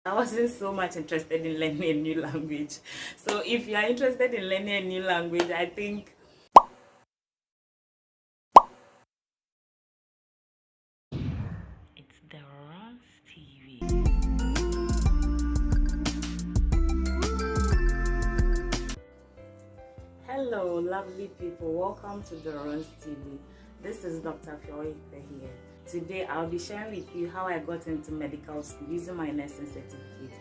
I wasn't so much interested in learning a new language. So if you are interested in learning a new language, I think it's the Runs TV. Hello, lovely people. Welcome to the Runs TV. This is Dr. Fioipe here. Today, I'll be sharing with you how I got into medical school using my nursing certificate.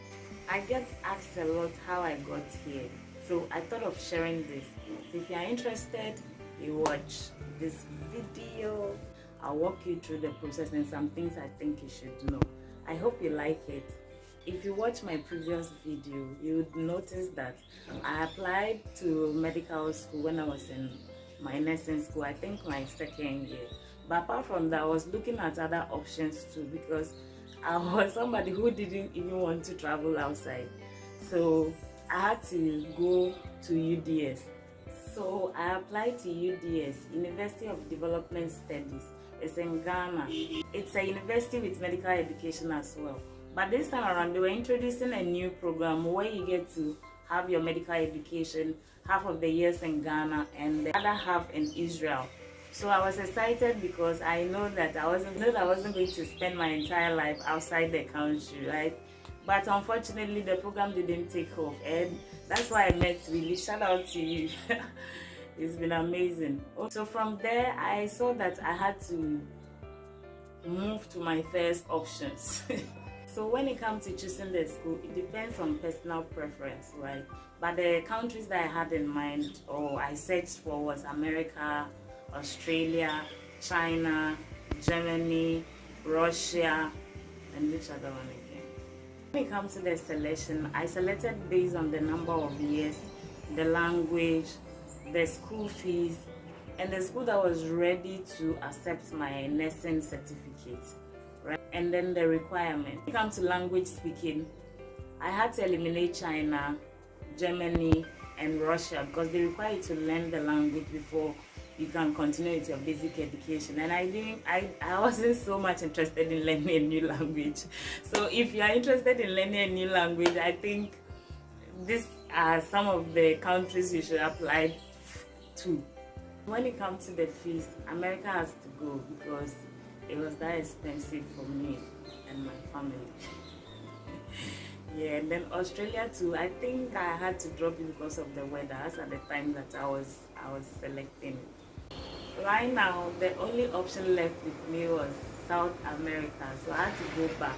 I get asked a lot how I got here, so I thought of sharing this. So if you are interested, you watch this video. I'll walk you through the process and some things I think you should know. I hope you like it. If you watch my previous video, you would notice that I applied to medical school when I was in my nursing school, I think my second year. But apart from that, I was looking at other options too, because I was somebody who didn't even want to travel outside. So I had to go to UDS. So I applied to UDS, University of Development Studies. It's in Ghana. It's a university with medical education as well. But this time around, they were introducing a new program where you get to have your medical education half of the years in Ghana and the other half in Israel. So I was excited because I know that I wasn't going to spend my entire life outside the country, right? But unfortunately, the program didn't take off, and that's why I met Willie. Shout out to you. It's been amazing. So from there, I saw that I had to move to my first options. So when it comes to choosing the school, it depends on personal preference, right? But the countries that I had in mind or I searched for was America, Australia, China, Germany, Russia, and which other one again? When it comes to the selection, I selected based on the number of years, the language, the school fees, and the school that was ready to accept my nursing certificate. Right? And then the requirement. When it comes to language speaking, I had to eliminate China, Germany, and Russia because they require you to learn the language before you can continue with your basic education. And I wasn't so much interested in learning a new language. So if you are interested in learning a new language, I think these are some of the countries you should apply to. When it comes to the fees, America has to go because it was that expensive for me and my family. Yeah, and then Australia too. I think I had to drop it because of the weather at the time that I was selecting. Right now, the only option left with me was South America, so I had to go back.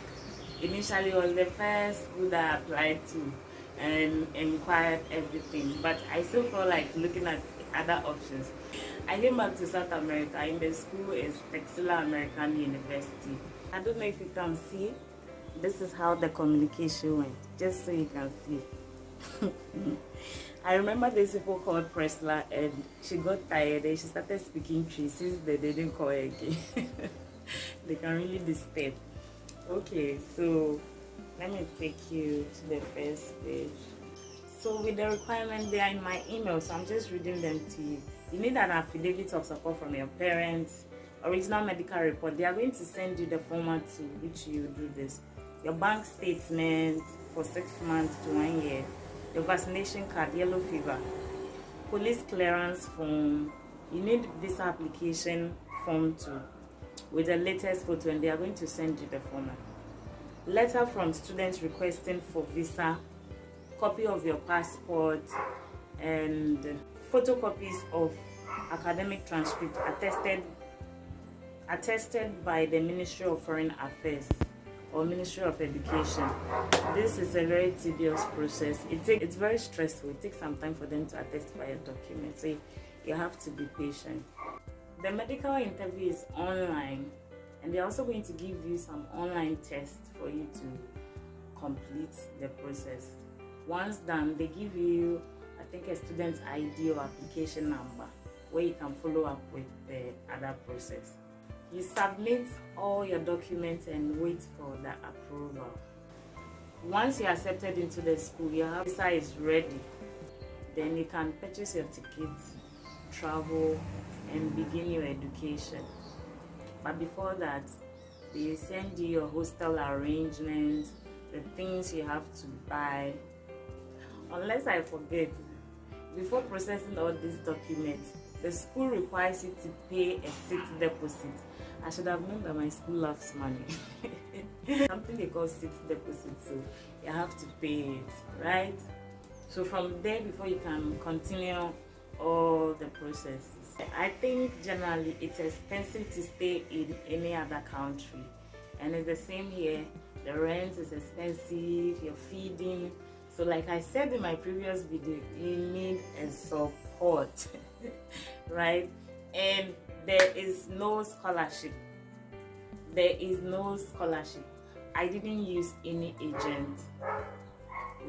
Initially, it was the first school that I applied to and inquired everything, but I still felt like looking at other options. I came back to South America. In the school is Texila American University. I don't know if you can see. This is how the communication went, just so you can see. I remember these people called Presla, and she got tired and she started speaking tree since they didn't call her again. They can really disturb. Okay, so let me take you to the first page. So with the requirements, they are in my email, so I'm just reading them to you. You need an affidavit of support from your parents, original medical report. They are going to send you the format to which you do this. Your bank statement for 6 months to 1 year, your vaccination card, yellow fever, police clearance form. You need visa application form too, with the latest photo, and they are going to send you the format. Letter from students requesting for visa, copy of your passport, and photocopies of academic transcript attested by the Ministry of Foreign Affairs or Ministry of Education. This is a very tedious process. It's very stressful. It takes some time for them to attest by a document, so you have to be patient. The medical interview is online, and they're also going to give you some online tests for you to complete the process. Once done, they give you, I think, a student's ID or application number where you can follow up with the other process. You submit all your documents and wait for the approval. Once you're accepted into the school, your visa is ready. Then you can purchase your tickets, travel, and begin your education. But before that, they send you your hostel arrangements, the things you have to buy. Unless I forget, before processing all these documents, the school requires you to pay a 6 deposit. I should have known that my school loves money. Something they call 6 deposit, so you have to pay it, right? So from there, before you can continue all the processes. I think generally it's expensive to stay in any other country, and it's the same here. The rent is expensive, you're feeding. So like I said in my previous video, you need a support, right? And there is no scholarship. There is no scholarship. I didn't use any agent.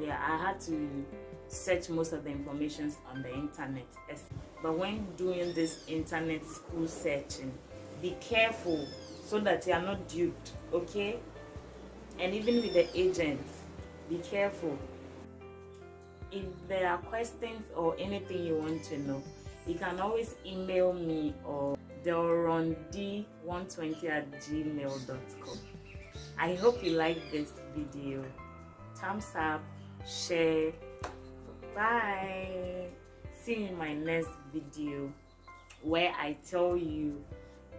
Yeah, I had to search most of the information on the internet. But when doing this internet school searching, be careful so that you are not duped, okay? And even with the agents, be careful. If there are questions or anything you want to know, you can always email me or delrondi120@gmail.com. I hope you liked this video. Thumbs up, share. Bye. See you in my next video where I tell you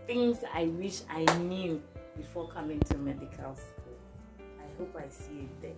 things I wish I knew before coming to medical school. I hope I see you there.